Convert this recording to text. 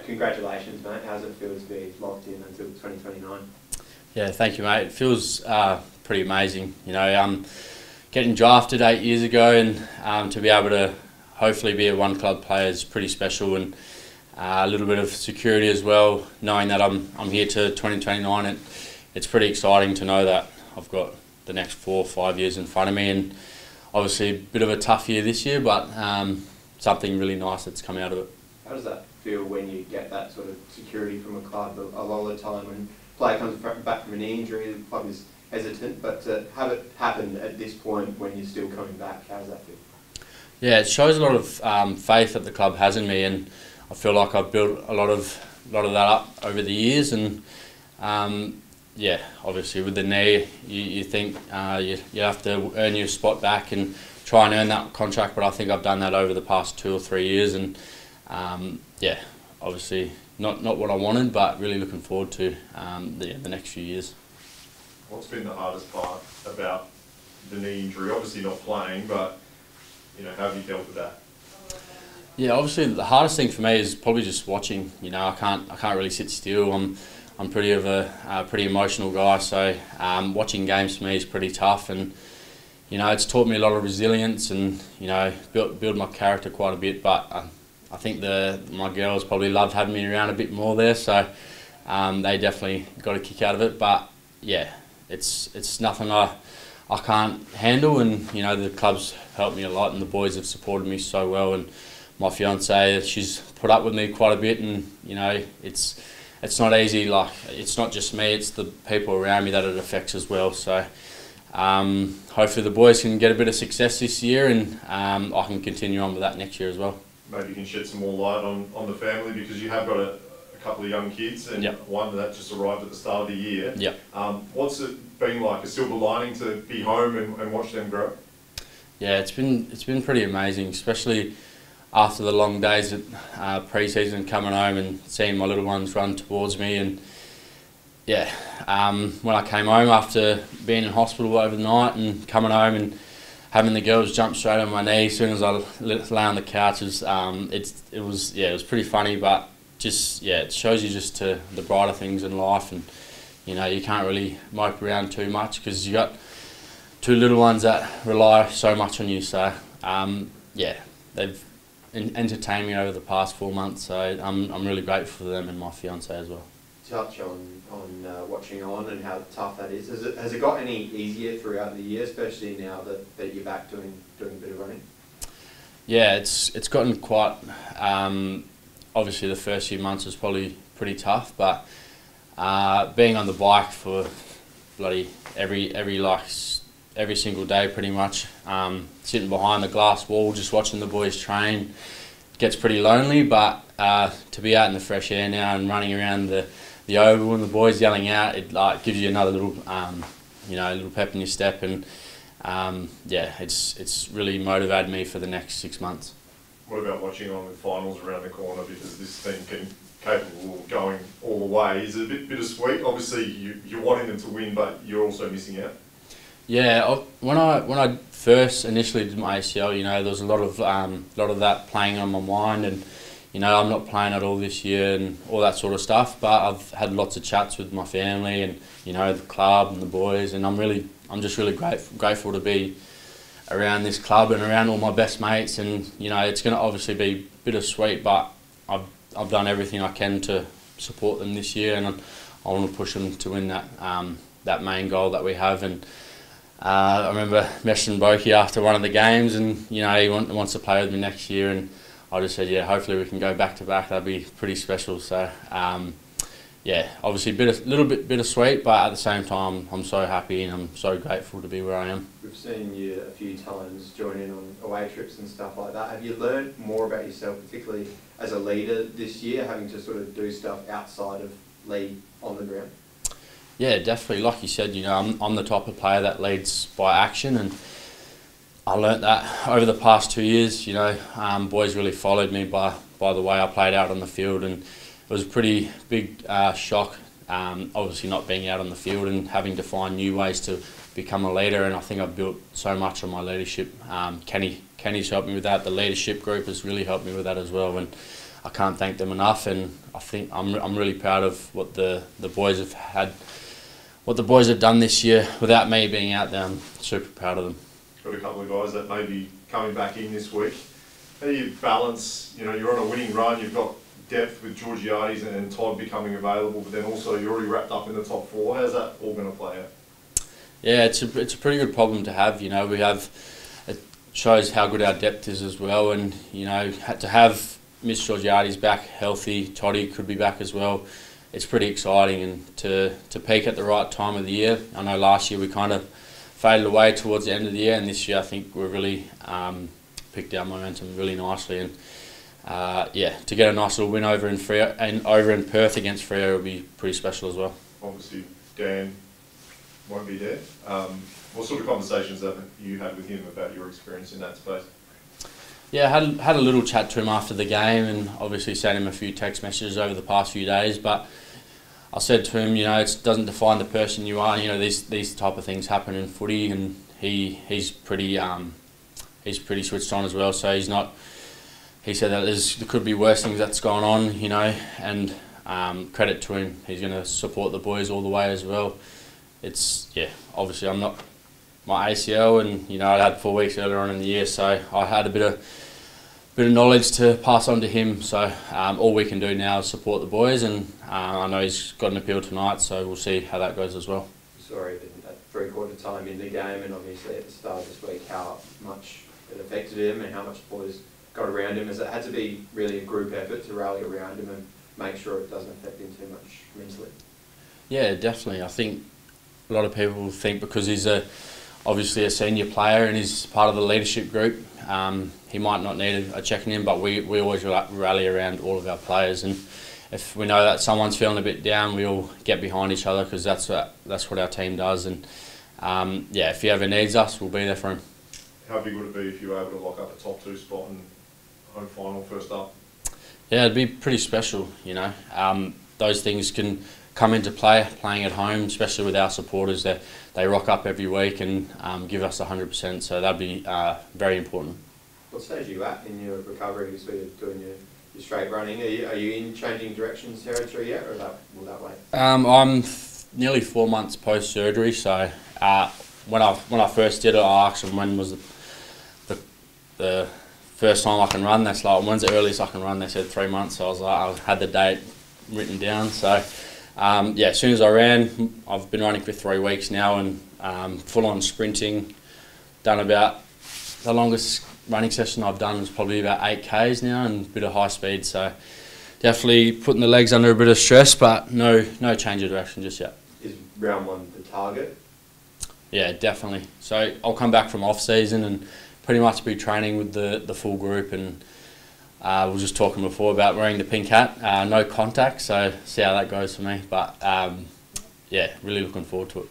congratulations, mate. How's it feel to be locked in until 2029? Yeah, thank you, mate. It feels pretty amazing. Getting drafted 8 years ago and to be able to hopefully be a one-club player is pretty special, and a little bit of security as well, knowing that I'm here to 2029. It's pretty exciting to know that I've got the next 4 or 5 years in front of me, and obviously a bit of a tough year this year, but something really nice that's come out of it. How does that feel when you get that sort of security from a club? A lot of the time when a player comes back from an injury, the club is hesitant, but to have it happen at this point when you're still coming back, how does that feel? Yeah, it shows a lot of faith that the club has in me, and I feel like I've built a lot of that up over the years. And yeah, obviously with the knee, you think you have to earn your spot back and try and earn that contract, but I think I've done that over the past 2 or 3 years, and yeah, obviously not what I wanted, but really looking forward to the next few years. What's been the hardest part about the knee injury? Obviously not playing, but how have you dealt with that? Yeah, obviously the hardest thing for me is probably just watching. I can't really sit still. I'm pretty emotional guy, so watching games for me is pretty tough, and it's taught me a lot of resilience and build my character quite a bit. But I think my girls probably loved having me around a bit more there, so they definitely got a kick out of it. But yeah, it's nothing I can't handle, and the club's helped me a lot, and the boys have supported me so well, and my fiance, she's put up with me quite a bit, and it's not easy. Like, it's not just me, it's the people around me that it affects as well. So hopefully the boys can get a bit of success this year, and I can continue on with that next year as well. Maybe you can shed some more light on the family, because you have got a couple of young kids, and yep. One that just arrived at the start of the year. Yep. What's it been like, a silver lining to be home and watch them grow? Yeah, it's been pretty amazing, especially after the long days at pre-season, coming home and seeing my little ones run towards me. And yeah, when I came home after being in hospital overnight and coming home and having the girls jump straight on my knee as soon as I lay on the couch, it was pretty funny, but it shows you just to the brighter things in life, and you can't really mope around too much because you got 2 little ones that rely so much on you. So yeah, they've entertained me over the past 4 months, so I'm really grateful for them and my fiance as well. Touch on watching on and how tough that is. Has it got any easier throughout the year, especially now that you're back doing a bit of running? Yeah, it's gotten quite. Obviously, the first few months was probably pretty tough, but being on the bike for bloody every single day pretty much, sitting behind the glass wall just watching the boys train gets pretty lonely, but to be out in the fresh air now and running around the oval and the boys yelling out, it gives you another little little pep in your step, and yeah, it's really motivated me for the next 6 months. What about watching on with finals around the corner, because this team capable of going all the way? Is it a bit bittersweet? Obviously you're wanting them to win, but you're also missing out. Yeah, when I first initially did my ACL, there was a lot of that playing on my mind, and I'm not playing at all this year and all that sort of stuff. But I've had lots of chats with my family and the club and the boys, and I'm just really grateful to be around this club and around all my best mates. And it's going to obviously be bittersweet, but I've done everything I can to support them this year, and I want to push them to win that main goal that we have. And I remember messaging Boki after one of the games, and he wants to play with me next year, and I just said, yeah, hopefully we can go back to back. That'd be pretty special. So yeah, obviously a little bit bittersweet, but at the same time I'm so happy and I'm so grateful to be where I am. We've seen you a few times join in on away trips and stuff like that. Have you learned more about yourself, particularly as a leader this year, having to sort of do stuff outside of lead on the ground? Yeah, definitely. Like you said, I'm the type of player that leads by action, and I learnt that over the past 2 years. Boys really followed me by the way I played out on the field, and it was a pretty big shock, obviously not being out on the field and having to find new ways to become a leader. And I think I've built so much on my leadership. Kenny's helped me with that. The leadership group has really helped me with that as well. And I can't thank them enough, and I think I'm really proud of what the boys have had, what the boys have done this year. Without me being out there, I'm super proud of them. Got a couple of guys that may be coming back in this week. How do you balance, you know, you're on a winning run, you've got depth with Georgiades and Todd becoming available, but then also you're already wrapped up in the top four. How's that all going to play out? Yeah, it's a pretty good problem to have. You know, it shows how good our depth is as well, and you know, to have Miss Georgiades back healthy, Toddy could be back as well. It's pretty exciting, and to peak at the right time of the year. I know last year we kind of faded away towards the end of the year, and this year I think we're really picked our momentum really nicely, and yeah, to get a nice little win over in Perth against Freo will be pretty special as well. Obviously, Dan won't be there. What sort of conversations have you had with him about your experience in that space? Yeah, had a little chat to him after the game, and obviously sent him a few text messages over the past few days. But I said to him, you know, it doesn't define the person you are. You know, these type of things happen in footy, and he's pretty switched on as well. So he's not. He said that there could be worse things that's gone on, you know, and credit to him. He's going to support the boys all the way as well. It's, yeah, obviously I'm not my ACL, and you know, I had 4 weeks earlier on in the year, so I had a bit of knowledge to pass on to him. So all we can do now is support the boys, and I know he's got an appeal tonight, so we'll see how that goes as well. Sorry, at three-quarter time in the game, and obviously at the start of this week, how much it affected him and how much the boys got around him. Has it had to be really a group effort to rally around him and make sure it doesn't affect him too much mentally? Yeah, definitely. I think a lot of people think because he's obviously a senior player and he's part of the leadership group, he might not need a checking in, but we always rally around all of our players, and if we know that someone's feeling a bit down, we all get behind each other, because that's what our team does. And yeah, if he ever needs us, we'll be there for him. How big would it be if you were able to lock up a top 2 spot and home final first up? Yeah, it'd be pretty special, you know. Those things can come into play playing at home, especially with our supporters. They rock up every week and give us 100%, so that'd be very important. What stage are you at in your recovery? Because you're doing your straight running. Are you in changing directions territory yet, or will that wait? I'm nearly 4 months post surgery, so when I first did it, I asked them when was the first time I can run. That's like, when's the earliest I can run? They said 3 months. So I was like, I had the date written down. So yeah, as soon as I ran, I've been running for 3 weeks now, and full on sprinting. Done about, the longest running session I've done is probably about 8 Ks now, and a bit of high speed. So definitely putting the legs under a bit of stress, but no change of direction just yet. Is round 1 the target? Yeah, definitely. So I'll come back from off season and pretty much be training with the full group, and we were just talking before about wearing the pink hat, no contact, so see how that goes for me. But yeah, really looking forward to it.